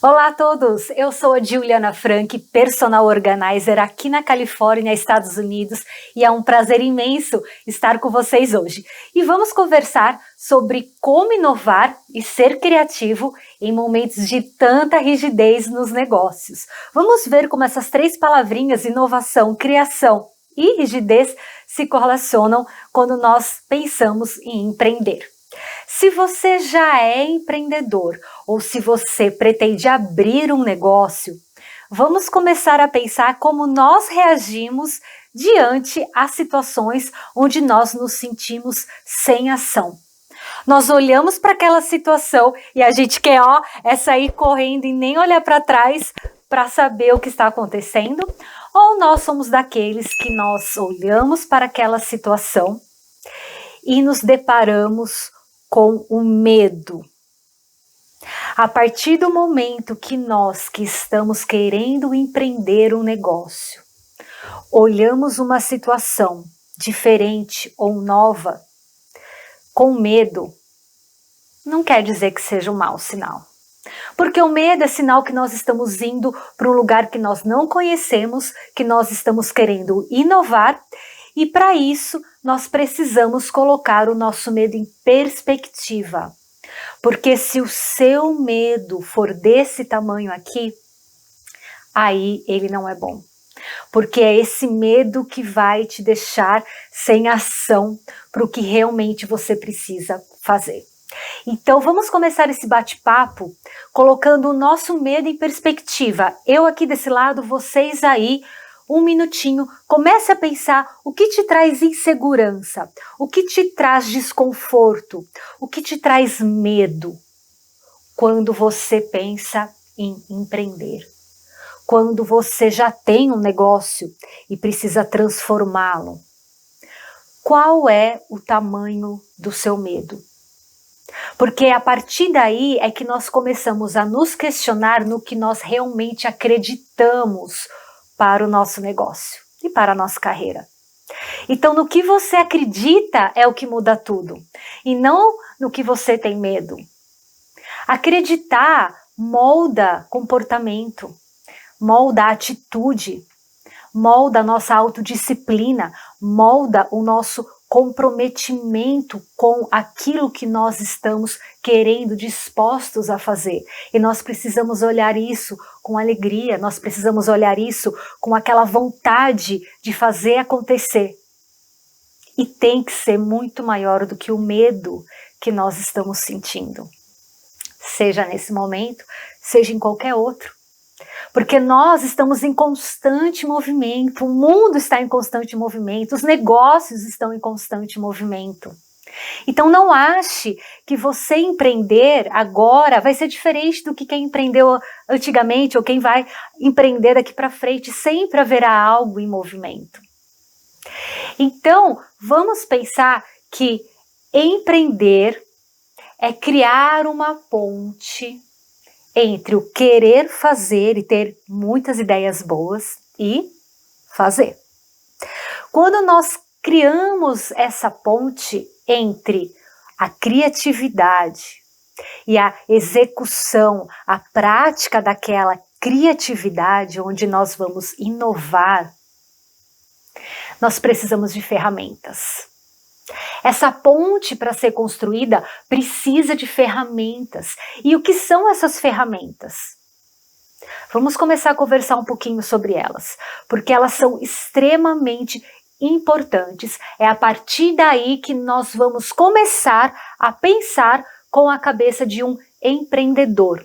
Olá a todos, eu sou a Juliana Frank, Personal Organizer aqui na Califórnia, Estados Unidos, e é um prazer imenso estar com vocês hoje. E vamos conversar sobre como inovar e ser criativo em momentos de tanta rigidez nos negócios. Vamos ver como essas três palavrinhas, inovação, criação e rigidez, se correlacionam quando nós pensamos em empreender. Se você já é empreendedor ou se você pretende abrir um negócio, vamos começar a pensar como nós reagimos diante às situações onde nós nos sentimos sem ação. Nós olhamos para aquela situação e a gente quer sair correndo e nem olhar para trás para saber o que está acontecendo, ou nós somos daqueles que nós olhamos para aquela situação e nos deparamos com o medo. A partir do momento que nós que estamos querendo empreender um negócio, olhamos uma situação diferente ou nova, com medo, não quer dizer que seja um mau sinal. Porque o medo é sinal que nós estamos indo para um lugar que nós não conhecemos, que nós estamos querendo inovar, e para isso nós precisamos colocar o nosso medo em perspectiva. Porque se o seu medo for desse tamanho aqui, aí ele não é bom. Porque é esse medo que vai te deixar sem ação para o que realmente você precisa fazer. Então vamos começar esse bate-papo colocando o nosso medo em perspectiva. Eu aqui desse lado, vocês aí, um minutinho, comece a pensar o que te traz insegurança, o que te traz desconforto, o que te traz medo quando você pensa em empreender. Quando você já tem um negócio e precisa transformá-lo. Qual é o tamanho do seu medo? Porque a partir daí é que nós começamos a nos questionar no que nós realmente acreditamos para o nosso negócio e para a nossa carreira. Então, no que você acredita é o que muda tudo, e não no que você tem medo. Acreditar molda comportamento, molda atitude, molda a nossa autodisciplina, molda o nosso comprometimento com aquilo que nós estamos querendo, dispostos a fazer. E nós precisamos olhar isso com alegria, nós precisamos olhar isso com aquela vontade de fazer acontecer. E tem que ser muito maior do que o medo que nós estamos sentindo. Seja nesse momento, seja em qualquer outro. Porque nós estamos em constante movimento, o mundo está em constante movimento, os negócios estão em constante movimento. Então não ache que você empreender agora vai ser diferente do que quem empreendeu antigamente ou quem vai empreender daqui para frente, sempre haverá algo em movimento. Então vamos pensar que empreender é criar uma ponte entre o querer fazer e ter muitas ideias boas e fazer. Quando nós criamos essa ponte entre a criatividade e a execução, a prática daquela criatividade onde nós vamos inovar, nós precisamos de ferramentas. Essa ponte, para ser construída, precisa de ferramentas. E o que são essas ferramentas? Vamos começar a conversar um pouquinho sobre elas, porque elas são extremamente importantes. É a partir daí que nós vamos começar a pensar com a cabeça de um empreendedor.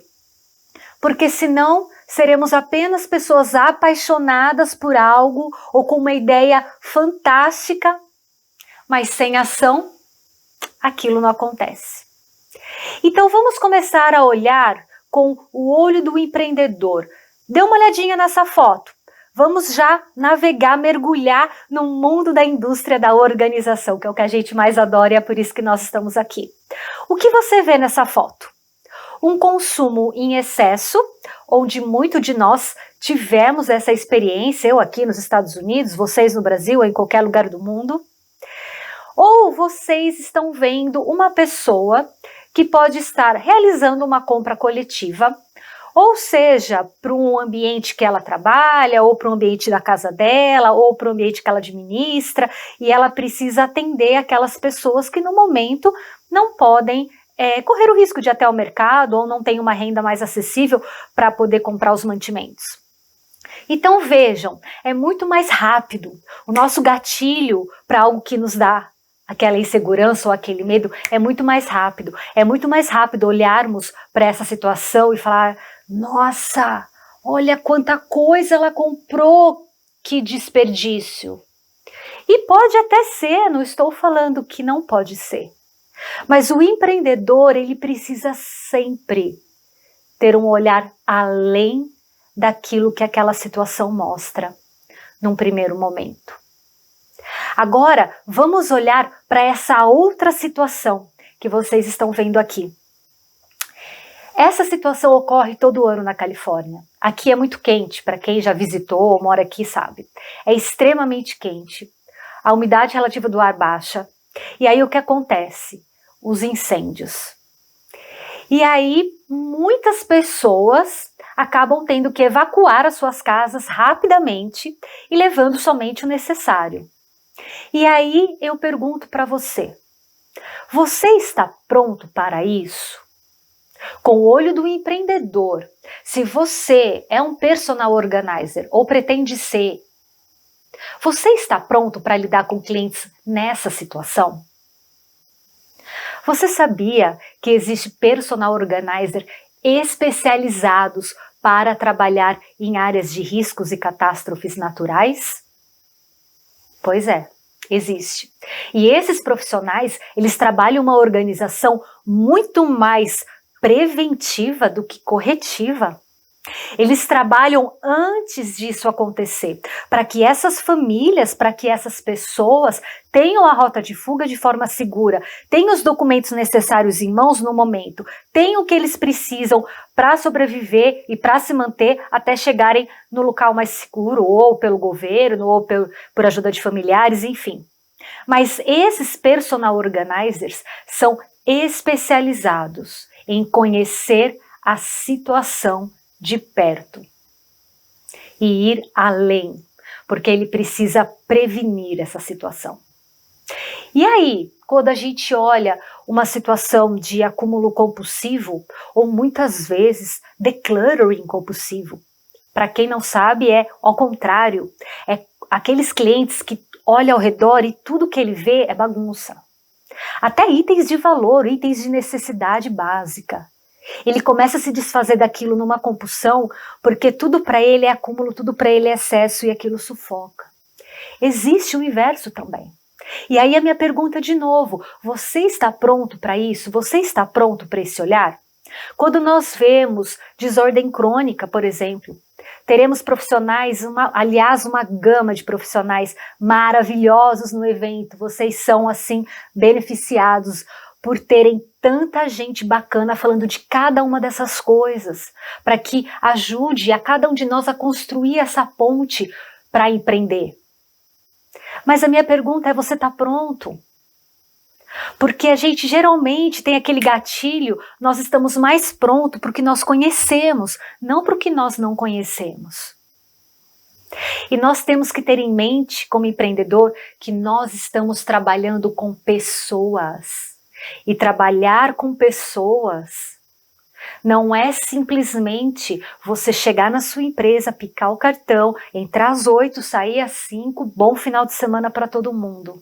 Porque senão seremos apenas pessoas apaixonadas por algo ou com uma ideia fantástica, mas sem ação, aquilo não acontece. Então vamos começar a olhar com o olho do empreendedor. Dê uma olhadinha nessa foto. Vamos já navegar, mergulhar no mundo da indústria da organização, que é o que a gente mais adora e é por isso que nós estamos aqui. O que você vê nessa foto? Um consumo em excesso, onde muito de nós tivemos essa experiência, eu aqui nos Estados Unidos, vocês no Brasil ou em qualquer lugar do mundo. Ou vocês estão vendo uma pessoa que pode estar realizando uma compra coletiva, Ou seja, para um ambiente que ela trabalha, ou para o ambiente da casa dela, ou para o ambiente que ela administra, e ela precisa atender aquelas pessoas que no momento não podem correr o risco de ir até o mercado, ou não tem uma renda mais acessível para poder comprar os mantimentos. Então vejam, é muito mais rápido. O nosso gatilho para algo que nos dá aquela insegurança ou aquele medo é muito mais rápido. É muito mais rápido olharmos para essa situação e falar: nossa, olha quanta coisa ela comprou, que desperdício. E pode até ser, não estou falando que não pode ser. Mas o empreendedor, ele precisa sempre ter um olhar além daquilo que aquela situação mostra num primeiro momento. Agora, vamos olhar para essa outra situação que vocês estão vendo aqui. Essa situação ocorre todo ano na Califórnia. Aqui é muito quente, para quem já visitou ou mora aqui sabe. É extremamente quente. A umidade relativa do ar baixa. E aí o que acontece? Os incêndios. E aí muitas pessoas acabam tendo que evacuar as suas casas rapidamente e levando somente o necessário. E aí eu pergunto para você, você está pronto para isso? Com o olho do empreendedor, se você é um personal organizer ou pretende ser, você está pronto para lidar com clientes nessa situação? Você sabia que existe personal organizer especializados para trabalhar em áreas de riscos e catástrofes naturais? Pois é, existe. E esses profissionais, eles trabalham uma organização muito mais preventiva do que corretiva. Eles trabalham antes disso acontecer, para que essas famílias, para que essas pessoas tenham a rota de fuga de forma segura, tenham os documentos necessários em mãos no momento, tenham o que eles precisam para sobreviver e para se manter até chegarem no local mais seguro, ou pelo governo, ou por ajuda de familiares, enfim. Mas esses personal organizers são especializados em conhecer a situação de perto e ir além, porque ele precisa prevenir essa situação. E aí, quando a gente olha uma situação de acúmulo compulsivo, ou muitas vezes decluttering compulsivo, para quem não sabe é ao contrário, é aqueles clientes que olham ao redor e tudo que ele vê é bagunça. Até itens de valor, itens de necessidade básica. Ele começa a se desfazer daquilo numa compulsão, porque tudo para ele é acúmulo, tudo para ele é excesso e aquilo sufoca. Existe o inverso também. E aí a minha pergunta de novo, você está pronto para isso? Você está pronto para esse olhar? Quando nós vemos desordem crônica, por exemplo, teremos profissionais, aliás, uma gama de profissionais maravilhosos no evento. Vocês são, assim, beneficiados por terem tanta gente bacana falando de cada uma dessas coisas, para que ajude a cada um de nós a construir essa ponte para empreender. Mas a minha pergunta é, você está pronto? Porque a gente geralmente tem aquele gatilho, nós estamos mais prontos porque nós conhecemos, não porque nós não conhecemos. E nós temos que ter em mente, como empreendedor, que nós estamos trabalhando com pessoas. E trabalhar com pessoas não é simplesmente você chegar na sua empresa, picar o cartão, entrar às 8, sair às 5, bom final de semana para todo mundo.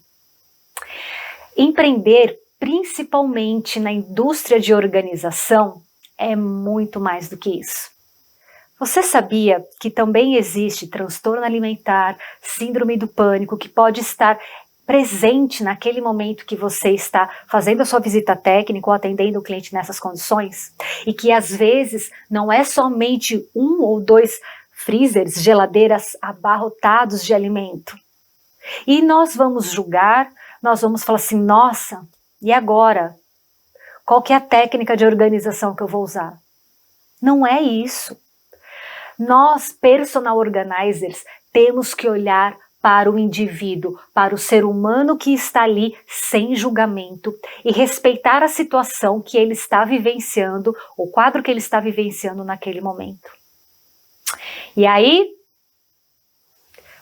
Empreender, principalmente na indústria de organização, é muito mais do que isso. Você sabia que também existe transtorno alimentar, síndrome do pânico, que pode estar presente naquele momento que você está fazendo a sua visita técnica ou atendendo o cliente nessas condições? E que às vezes não é somente 1 ou 2 freezers, geladeiras abarrotados de alimento. E nós vamos julgar, nós vamos falar assim, nossa, e agora? Qual que é a técnica de organização que eu vou usar? Não é isso. Nós, personal organizers, temos que olhar para o indivíduo, para o ser humano que está ali sem julgamento e respeitar a situação que ele está vivenciando, o quadro que ele está vivenciando naquele momento. E aí,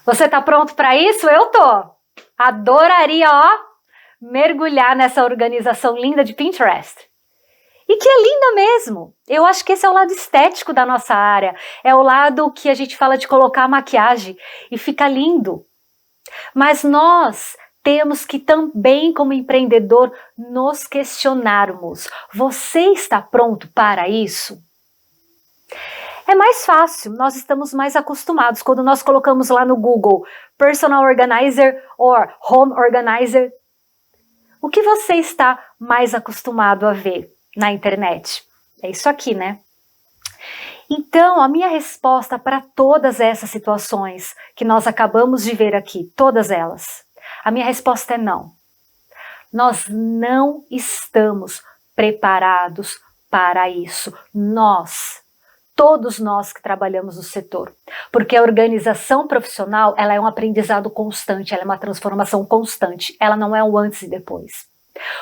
você está pronto para isso? Eu tô! Adoraria, ó, mergulhar nessa organização linda de Pinterest. E que é linda mesmo. Eu acho que esse é o lado estético da nossa área. É o lado que a gente fala de colocar a maquiagem e fica lindo. Mas nós temos que também, como empreendedor, nos questionarmos. Você está pronto para isso? É mais fácil, nós estamos mais acostumados. Quando nós colocamos lá no Google Personal Organizer ou Home Organizer, o que você está mais acostumado a ver na internet? É isso aqui, né? Então, a minha resposta para todas essas situações que nós acabamos de ver aqui, todas elas, a minha resposta é não. Nós não estamos preparados para isso. Todos nós que trabalhamos no setor. Porque a organização profissional, ela é um aprendizado constante, ela é uma transformação constante, ela não é um antes e depois.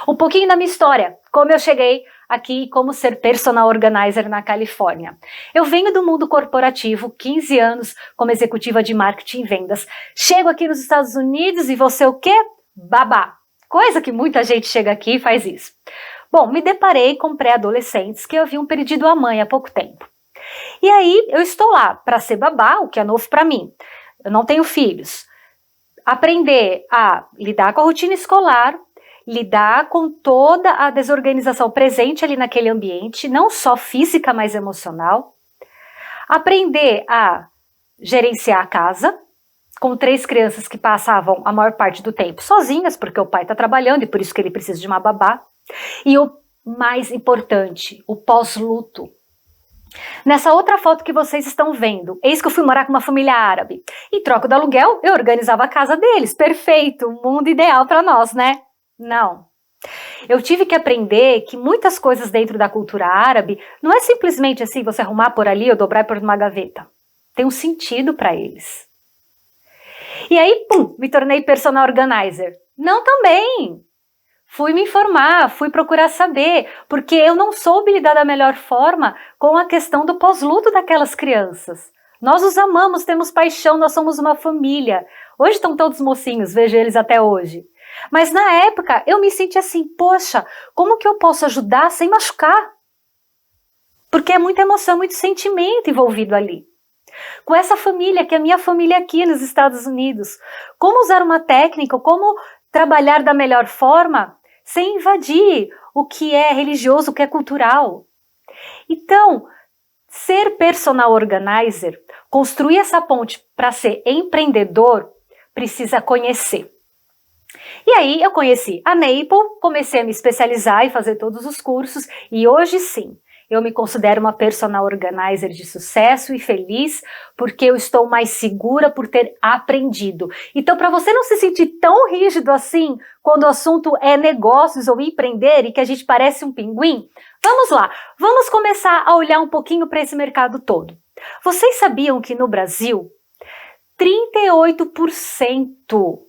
Um pouquinho da minha história, como eu cheguei aqui e como ser personal organizer na Califórnia. Eu venho do mundo corporativo, 15 anos como executiva de marketing e vendas. Chego aqui nos Estados Unidos e vou ser o quê? Babá. Coisa que muita gente chega aqui e faz isso. Bom, me deparei com pré-adolescentes que haviam perdido a mãe há pouco tempo. E aí eu estou lá para ser babá, o que é novo para mim. Eu não tenho filhos. Aprender a lidar com a rotina escolar, lidar com toda a desorganização presente ali naquele ambiente, não só física, mas emocional. Aprender a gerenciar a casa, com 3 crianças que passavam a maior parte do tempo sozinhas, porque o pai está trabalhando e por isso que ele precisa de uma babá. E o mais importante, o pós-luto. Nessa outra foto que vocês estão vendo, eis que eu fui morar com uma família árabe. Em troca do aluguel, eu organizava a casa deles. Perfeito, um mundo ideal para nós, né? Não. Eu tive que aprender que muitas coisas dentro da cultura árabe não é simplesmente assim, você arrumar por ali ou dobrar por uma gaveta. Tem um sentido para eles. E aí, pum, me tornei personal organizer. Não também. Fui me informar, fui procurar saber, porque eu não soube lidar da melhor forma com a questão do pós-luto daquelas crianças. Nós os amamos, temos paixão, nós somos uma família. Hoje estão todos mocinhos, vejo eles até hoje. Mas na época eu me senti assim, poxa, como que eu posso ajudar sem machucar? Porque é muita emoção, muito sentimento envolvido ali. Com essa família, que é a minha família aqui nos Estados Unidos. Como usar uma técnica, como trabalhar da melhor forma sem invadir o que é religioso, o que é cultural. Então, ser personal organizer, construir essa ponte para ser empreendedor, precisa conhecer. E aí eu conheci a Naple, comecei a me especializar e fazer todos os cursos e hoje sim, eu me considero uma personal organizer de sucesso e feliz porque eu estou mais segura por ter aprendido. Então, para você não se sentir tão rígido assim quando o assunto é negócios ou empreender e que a gente parece um pinguim, vamos lá, vamos começar a olhar um pouquinho para esse mercado todo. Vocês sabiam que no Brasil, 38%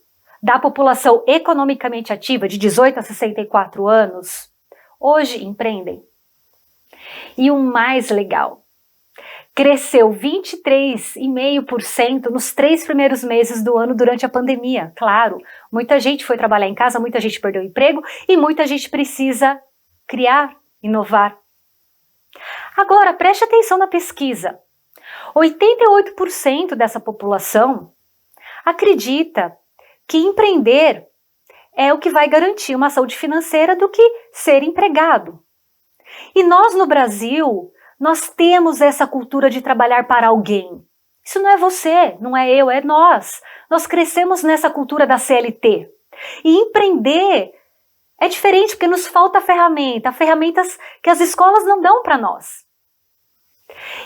da população economicamente ativa de 18 a 64 anos hoje empreendem? E o mais legal, cresceu 23,5% nos 3 primeiros meses do ano durante a pandemia. Claro, muita gente foi trabalhar em casa, muita gente perdeu o emprego e muita gente precisa criar, inovar. Agora, preste atenção na pesquisa. 88% dessa população acredita que empreender é o que vai garantir uma saúde financeira do que ser empregado. E nós no Brasil, nós temos essa cultura de trabalhar para alguém. Isso não é você, não é eu, é nós. Nós crescemos nessa cultura da CLT. E empreender é diferente porque nos falta ferramentas que as escolas não dão para nós.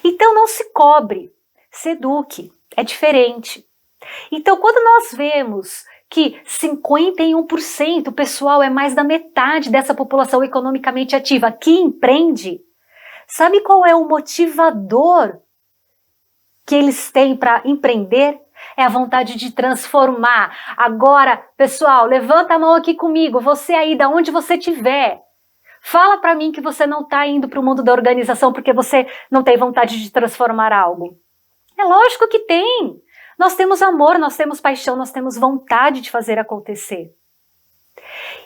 Então não se cobre, se eduque, é diferente. Então quando nós vemos que 51% pessoal é mais da metade dessa população economicamente ativa que empreende, sabe qual é o motivador que eles têm para empreender? É a vontade de transformar. Agora, pessoal, levanta a mão aqui comigo, você aí, da onde você estiver. Fala para mim que você não está indo para o mundo da organização porque você não tem vontade de transformar algo. É lógico que tem. Nós temos amor, nós temos paixão, nós temos vontade de fazer acontecer.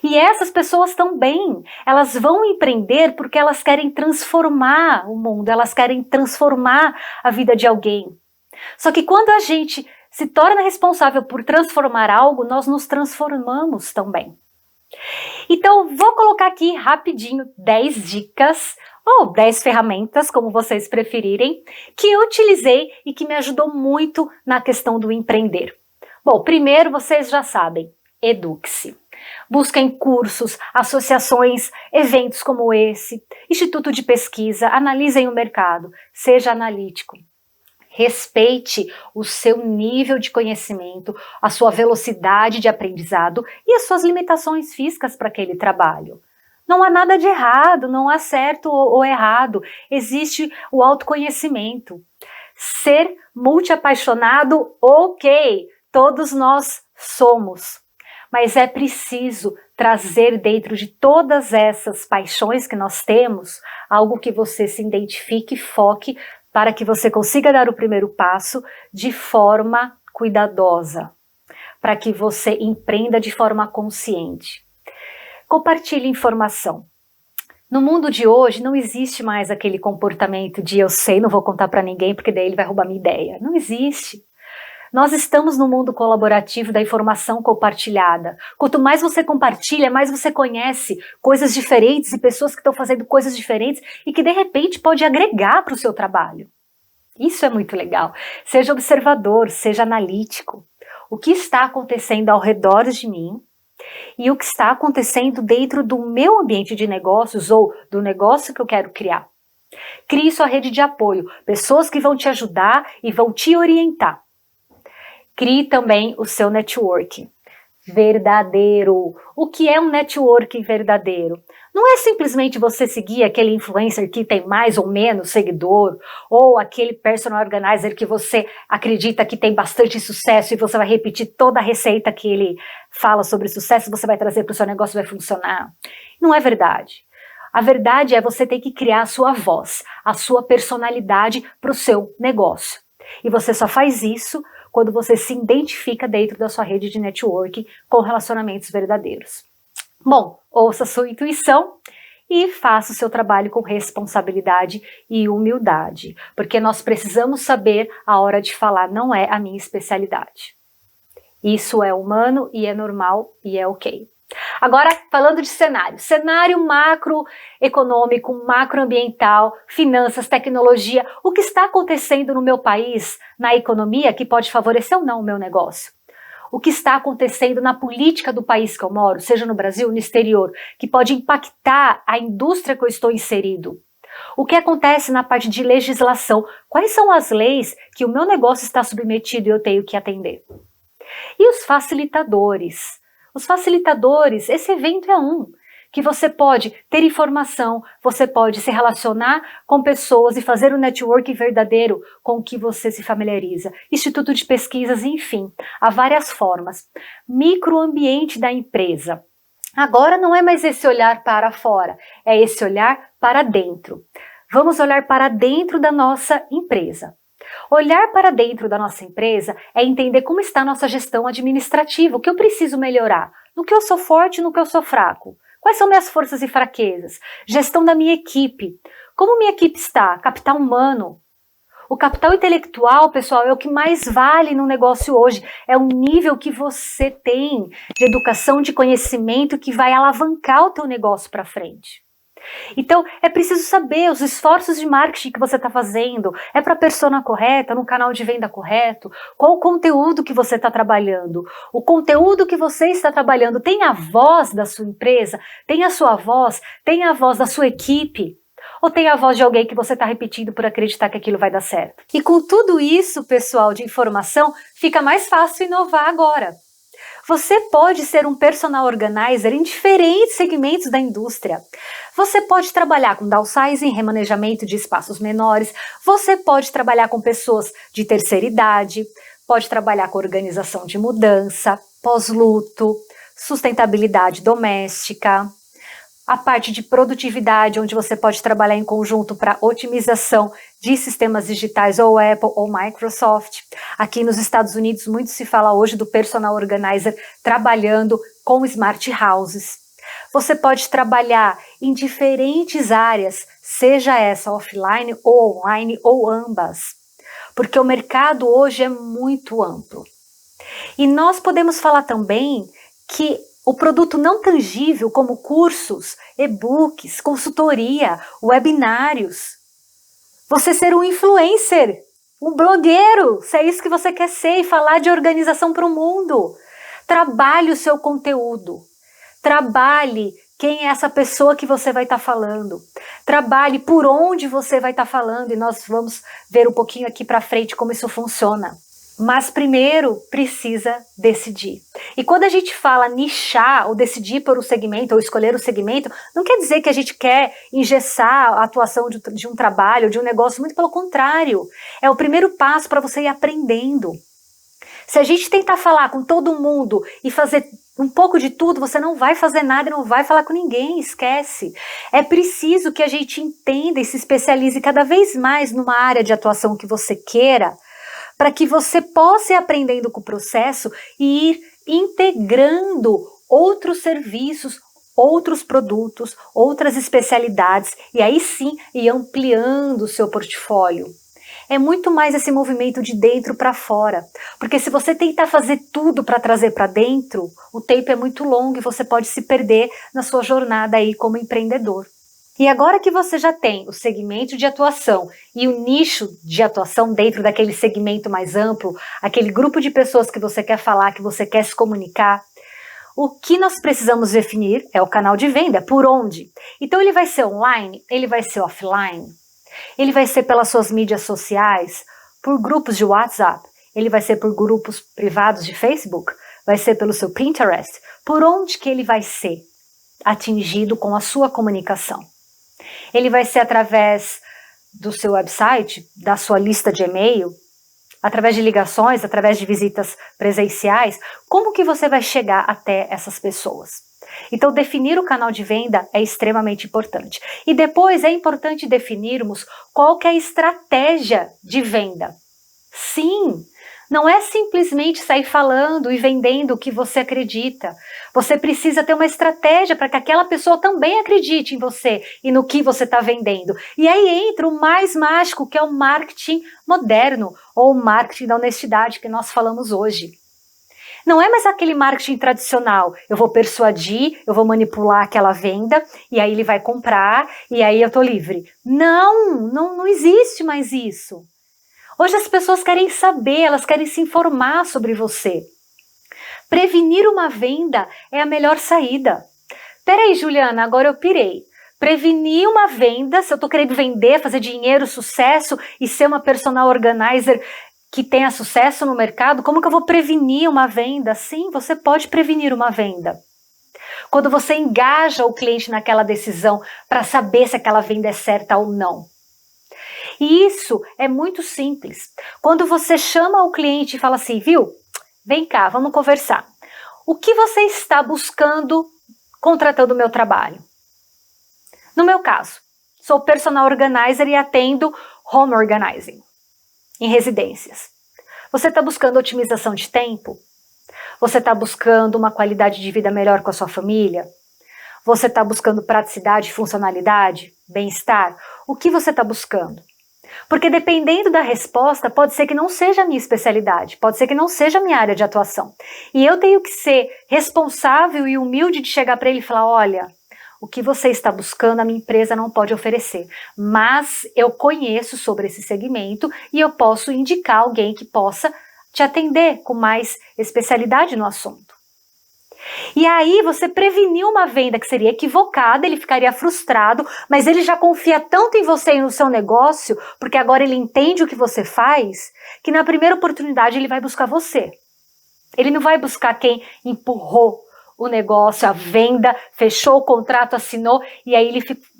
E essas pessoas também, elas vão empreender porque elas querem transformar o mundo, elas querem transformar a vida de alguém. Só que quando a gente se torna responsável por transformar algo, nós nos transformamos também. Então, vou colocar aqui rapidinho 10 dicas, ou 10 ferramentas, como vocês preferirem, que eu utilizei e que me ajudou muito na questão do empreender. Bom, primeiro, vocês já sabem, eduque-se. Busquem cursos, associações, eventos como esse, instituto de pesquisa, analisem o mercado, seja analítico. Respeite o seu nível de conhecimento, a sua velocidade de aprendizado e as suas limitações físicas para aquele trabalho. Não há nada de errado, não há certo ou errado, existe o autoconhecimento. Ser multiapaixonado, ok, todos nós somos. Mas é preciso trazer dentro de todas essas paixões que nós temos, algo que você se identifique e foque para que você consiga dar o primeiro passo de forma cuidadosa, para que você empreenda de forma consciente. Compartilhe informação. No mundo de hoje não existe mais aquele comportamento de eu sei, não vou contar para ninguém porque daí ele vai roubar minha ideia. Não existe. Nós estamos no mundo colaborativo da informação compartilhada. Quanto mais você compartilha, mais você conhece coisas diferentes e pessoas que estão fazendo coisas diferentes e que de repente pode agregar para o seu trabalho. Isso é muito legal. Seja observador, seja analítico. O que está acontecendo ao redor de mim e o que está acontecendo dentro do meu ambiente de negócios ou do negócio que eu quero criar. Crie sua rede de apoio, pessoas que vão te ajudar e vão te orientar. Crie também o seu networking verdadeiro. O que é um networking verdadeiro? Não é simplesmente você seguir aquele influencer que tem mais ou menos seguidor, ou aquele personal organizer que você acredita que tem bastante sucesso e você vai repetir toda a receita que ele fala sobre sucesso, você vai trazer para o seu negócio e vai funcionar. Não é verdade. A verdade é você ter que criar a sua voz, a sua personalidade para o seu negócio. E você só faz isso quando você se identifica dentro da sua rede de networking com relacionamentos verdadeiros. Bom, ouça a sua intuição e faça o seu trabalho com responsabilidade e humildade, porque nós precisamos saber a hora de falar, não é a minha especialidade. Isso é humano e é normal e é ok. Agora, falando de cenário macroeconômico, macroambiental, finanças, tecnologia, o que está acontecendo no meu país, na economia, que pode favorecer ou não o meu negócio? O que está acontecendo na política do país que eu moro, seja no Brasil ou no exterior, que pode impactar a indústria que eu estou inserido? O que acontece na parte de legislação? Quais são as leis que o meu negócio está submetido e eu tenho que atender? E os facilitadores? Os facilitadores, esse evento é que você pode ter informação, você pode se relacionar com pessoas e fazer um networking verdadeiro com o que você se familiariza. Instituto de pesquisas, enfim, há várias formas. Microambiente da empresa. Agora não é mais esse olhar para fora, é esse olhar para dentro. Vamos olhar para dentro da nossa empresa. Olhar para dentro da nossa empresa é entender como está a nossa gestão administrativa, o que eu preciso melhorar, no que eu sou forte e no que eu sou fraco. Quais são minhas forças e fraquezas? Gestão da minha equipe. Como minha equipe está? Capital humano. O capital intelectual, pessoal, é o que mais vale no negócio hoje. É o nível que você tem de educação, de conhecimento que vai alavancar o teu negócio para frente. Então, é preciso saber os esforços de marketing que você está fazendo. É para a persona correta, no canal de venda correto? Qual o conteúdo que você está trabalhando? O conteúdo que você está trabalhando tem a voz da sua empresa? Tem a sua voz? Tem a voz da sua equipe? Ou tem a voz de alguém que você está repetindo por acreditar que aquilo vai dar certo? E com tudo isso, pessoal, de informação, fica mais fácil inovar agora. Você pode ser um personal organizer em diferentes segmentos da indústria. Você pode trabalhar com downsizing, remanejamento de espaços menores. Você pode trabalhar com pessoas de terceira idade. pode trabalhar com organização de mudança, pós-luto, sustentabilidade doméstica, a parte de produtividade, onde você pode trabalhar em conjunto para otimização de sistemas digitais ou Apple ou Microsoft. Aqui nos Estados Unidos, muito se fala hoje do personal organizer trabalhando com smart houses. Você pode trabalhar em diferentes áreas, seja essa offline ou online ou ambas, porque o mercado hoje é muito amplo. E nós podemos falar também que o produto não tangível, como cursos, e-books, consultoria, webinários. Você ser um influencer, um blogueiro, se é isso que você quer ser e falar de organização para o mundo. Trabalhe o seu conteúdo. Trabalhe quem é essa pessoa que você vai estar falando. Trabalhe por onde você vai estar falando e nós vamos ver um pouquinho aqui para frente como isso funciona. Mas primeiro precisa decidir. E quando a gente fala nichar ou decidir por um segmento ou escolher o segmento, não quer dizer que a gente quer engessar a atuação de um trabalho, de um negócio, muito pelo contrário. É o primeiro passo para você ir aprendendo. Se a gente tentar falar com todo mundo e fazer um pouco de tudo, você não vai fazer nada e não vai falar com ninguém, esquece. É preciso que a gente entenda e se especialize cada vez mais numa área de atuação que você queira, para que você possa ir aprendendo com o processo e ir integrando outros serviços, outros produtos, outras especialidades, e aí sim ir ampliando o seu portfólio. É muito mais esse movimento de dentro para fora, porque se você tentar fazer tudo para trazer para dentro, o tempo é muito longo e você pode se perder na sua jornada aí como empreendedor. E agora que você já tem o segmento de atuação e o nicho de atuação dentro daquele segmento mais amplo, aquele grupo de pessoas que você quer falar, que você quer se comunicar, o que nós precisamos definir é o canal de venda, por onde. Então ele vai ser online, ele vai ser offline, ele vai ser pelas suas mídias sociais, por grupos de WhatsApp, ele vai ser por grupos privados de Facebook, vai ser pelo seu Pinterest, por onde que ele vai ser atingido com a sua comunicação. Ele vai ser através do seu website, da sua lista de e-mail, através de ligações, através de visitas presenciais. Como que você vai chegar até essas pessoas? Então, definir o canal de venda é extremamente importante. E depois é importante definirmos qual que é a estratégia de venda. Sim, não é simplesmente sair falando e vendendo o que você acredita. Você precisa ter uma estratégia para que aquela pessoa também acredite em você e no que você está vendendo. E aí entra o mais mágico, que é o marketing moderno, ou o marketing da honestidade que nós falamos hoje. Não é mais aquele marketing tradicional, eu vou persuadir, eu vou manipular aquela venda, e aí ele vai comprar, e aí eu estou livre. Não existe mais isso. Hoje as pessoas querem saber, elas querem se informar sobre você. Prevenir uma venda é a melhor saída. Peraí, Juliana, agora eu pirei. Prevenir uma venda, se eu estou querendo vender, fazer dinheiro, sucesso e ser uma personal organizer que tenha sucesso no mercado, como que eu vou prevenir uma venda? Sim, você pode prevenir uma venda. Quando você engaja o cliente naquela decisão para saber se aquela venda é certa ou não. E isso é muito simples. Quando você chama o cliente e fala assim, viu, vem cá, vamos conversar. O que você está buscando contratando o meu trabalho? No meu caso, sou personal organizer e atendo home organizing em residências. Você está buscando otimização de tempo? Você está buscando uma qualidade de vida melhor com a sua família? Você está buscando praticidade, funcionalidade, bem-estar? O que você está buscando? Porque dependendo da resposta, pode ser que não seja a minha especialidade, pode ser que não seja a minha área de atuação. E eu tenho que ser responsável e humilde de chegar para ele e falar, olha, o que você está buscando a minha empresa não pode oferecer, mas eu conheço sobre esse segmento e eu posso indicar alguém que possa te atender com mais especialidade no assunto. E aí você preveniu uma venda que seria equivocada, ele ficaria frustrado, mas ele já confia tanto em você e no seu negócio, porque agora ele entende o que você faz, que na primeira oportunidade ele vai buscar você. Ele não vai buscar quem empurrou o negócio, a venda, fechou o contrato, assinou, e aí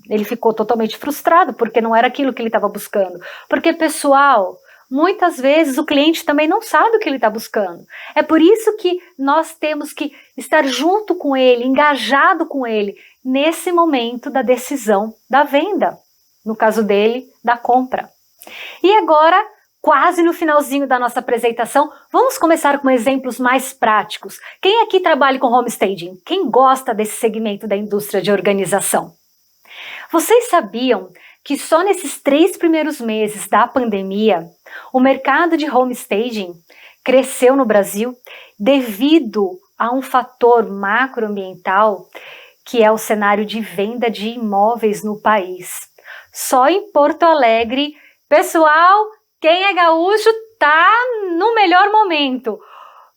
ele ficou totalmente frustrado, porque não era aquilo que ele estava buscando. Porque, pessoal, muitas vezes o cliente também não sabe o que ele está buscando. É por isso que nós temos que estar junto com ele, engajado com ele, nesse momento da decisão da venda. No caso dele, da compra. E agora, quase no finalzinho da nossa apresentação, vamos começar com exemplos mais práticos. Quem aqui trabalha com homestaging? Quem gosta desse segmento da indústria de organização? Vocês sabiam que só nesses 3 primeiros meses da pandemia, o mercado de homestaging cresceu no Brasil devido a um fator macroambiental que é o cenário de venda de imóveis no país. Só em Porto Alegre, pessoal, quem é gaúcho tá no melhor momento.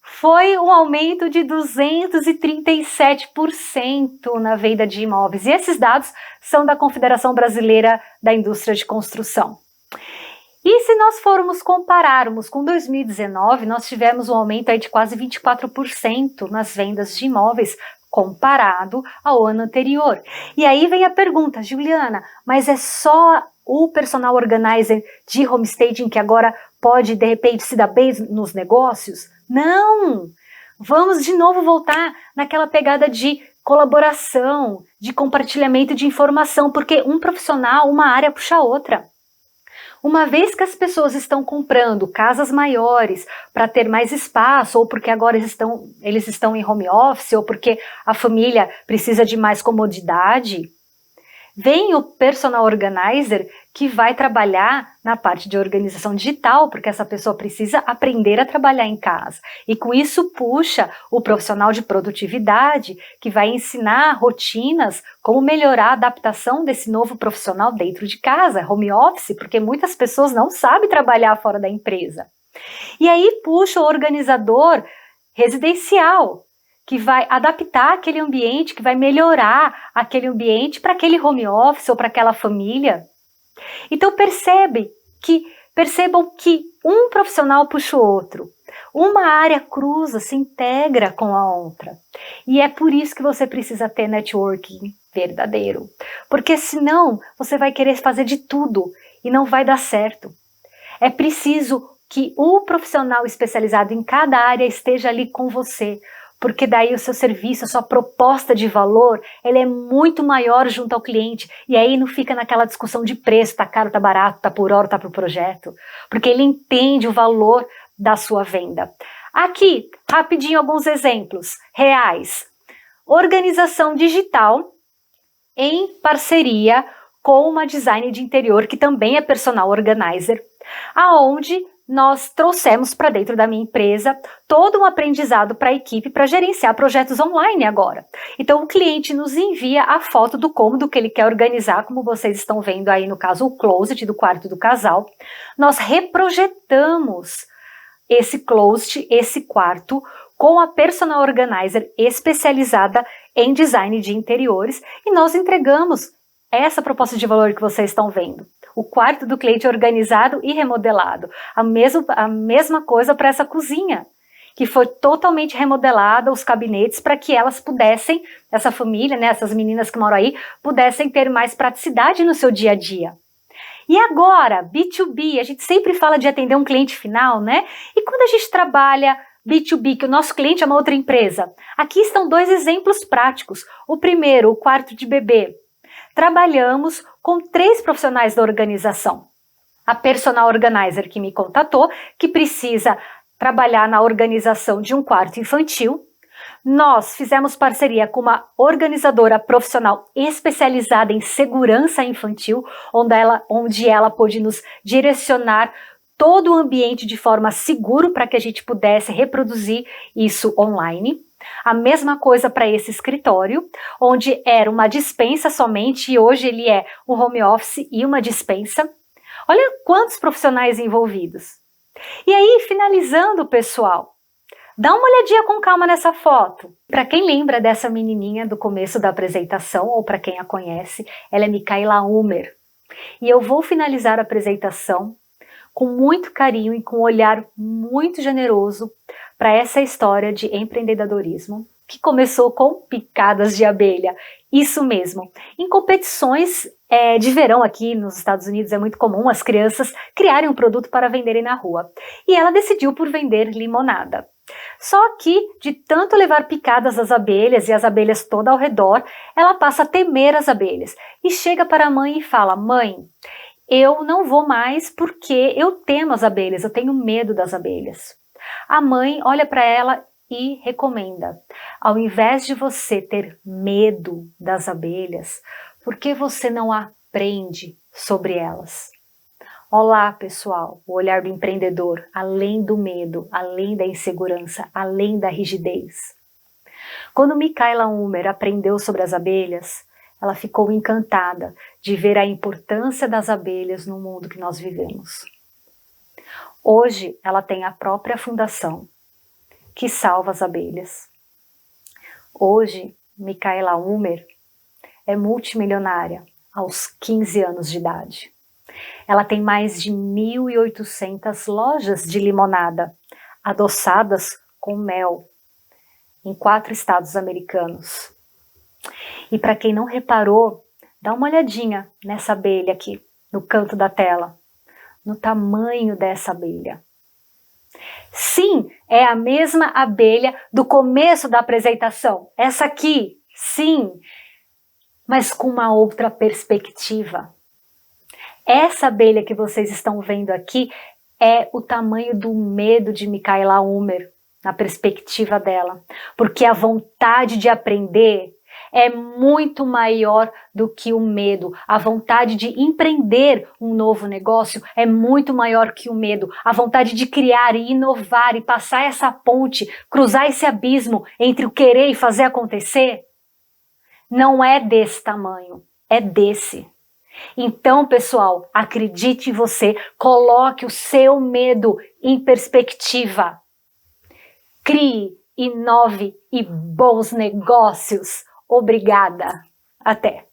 Foi um aumento de 237% na venda de imóveis. E esses dados são da Confederação Brasileira da Indústria de Construção. E se nós compararmos com 2019, nós tivemos um aumento aí de quase 24% nas vendas de imóveis comparado ao ano anterior. E aí vem a pergunta, Juliana, mas é só o personal organizer de homestaging que agora pode, de repente, se dar bem nos negócios? Não! Vamos de novo voltar naquela pegada de colaboração, de compartilhamento de informação, porque um profissional, uma área puxa a outra. Uma vez que as pessoas estão comprando casas maiores para ter mais espaço, ou porque agora eles estão em home office, ou porque a família precisa de mais comodidade, vem o personal organizer que vai trabalhar na parte de organização digital, porque essa pessoa precisa aprender a trabalhar em casa. E com isso puxa o profissional de produtividade, que vai ensinar rotinas, como melhorar a adaptação desse novo profissional dentro de casa, home office, porque muitas pessoas não sabem trabalhar fora da empresa. E aí puxa o organizador residencial, que vai adaptar aquele ambiente, que vai melhorar aquele ambiente para aquele home office ou para aquela família. Então percebam que um profissional puxa o outro, uma área cruza, se integra com a outra. E é por isso que você precisa ter networking verdadeiro, porque senão você vai querer fazer de tudo e não vai dar certo. É preciso que o profissional especializado em cada área esteja ali com você, porque daí o seu serviço, a sua proposta de valor, ela é muito maior junto ao cliente, e aí não fica naquela discussão de preço, tá caro, tá barato, tá por hora, tá pro projeto, porque ele entende o valor da sua venda. Aqui, rapidinho, alguns exemplos reais. Organização digital em parceria com uma designer de interior, que também é personal organizer, aonde nós trouxemos para dentro da minha empresa todo um aprendizado para a equipe para gerenciar projetos online agora. Então o cliente nos envia a foto do cômodo que ele quer organizar, como vocês estão vendo aí no caso o closet do quarto do casal. Nós reprojetamos esse closet, esse quarto, com a personal organizer especializada em design de interiores, e nós entregamos essa proposta de valor que vocês estão vendo. O quarto do cliente organizado e remodelado. A mesma coisa para essa cozinha, que foi totalmente remodelada, os gabinetes, para que elas pudessem, essa família, né, essas meninas que moram aí, pudessem ter mais praticidade no seu dia a dia. E agora, B2B, a gente sempre fala de atender um cliente final, né? E quando a gente trabalha B2B, que o nosso cliente é uma outra empresa, aqui estão 2 exemplos práticos. O primeiro, o quarto de bebê. Trabalhamos com 3 profissionais da organização. A personal organizer que me contatou, que precisa trabalhar na organização de um quarto infantil. Nós fizemos parceria com uma organizadora profissional especializada em segurança infantil, onde ela pôde nos direcionar todo o ambiente de forma segura para que a gente pudesse reproduzir isso online. A mesma coisa para esse escritório, onde era uma dispensa somente e hoje ele é um home office e uma dispensa. Olha quantos profissionais envolvidos. E aí, finalizando, pessoal, dá uma olhadinha com calma nessa foto. Para quem lembra dessa menininha do começo da apresentação, ou para quem a conhece, ela é Micaela Humer. E eu vou finalizar a apresentação com muito carinho e com um olhar muito generoso para essa história de empreendedorismo, que começou com picadas de abelha. Isso mesmo. Em competições de verão aqui nos Estados Unidos é muito comum as crianças criarem um produto para venderem na rua. E ela decidiu por vender limonada. Só que, de tanto levar picadas das abelhas e as abelhas toda ao redor, ela passa a temer as abelhas e chega para a mãe e fala: mãe, eu não vou mais porque eu temo as abelhas, eu tenho medo das abelhas. A mãe olha para ela e recomenda: ao invés de você ter medo das abelhas, por que você não aprende sobre elas? Olá, pessoal, o olhar do empreendedor, além do medo, além da insegurança, além da rigidez. Quando Mikaela Unmer aprendeu sobre as abelhas, ela ficou encantada de ver a importância das abelhas no mundo que nós vivemos. Hoje, ela tem a própria fundação que salva as abelhas. Hoje, Mikaela Unmer é multimilionária aos 15 anos de idade. Ela tem mais de 1.800 lojas de limonada, adoçadas com mel, em 4 estados americanos. E para quem não reparou, dá uma olhadinha nessa abelha aqui, no canto da tela, no tamanho dessa abelha. Sim, é a mesma abelha do começo da apresentação, essa aqui, sim, mas com uma outra perspectiva. Essa abelha que vocês estão vendo aqui é o tamanho do medo de Mikaela Unmer, na perspectiva dela, porque a vontade de aprender é muito maior do que o medo. A vontade de empreender um novo negócio é muito maior que o medo. A vontade de criar e inovar e passar essa ponte, cruzar esse abismo entre o querer e fazer acontecer, não é desse tamanho, é desse. Então, pessoal, acredite em você, coloque o seu medo em perspectiva. Crie, inove e bons negócios. Obrigada. Até!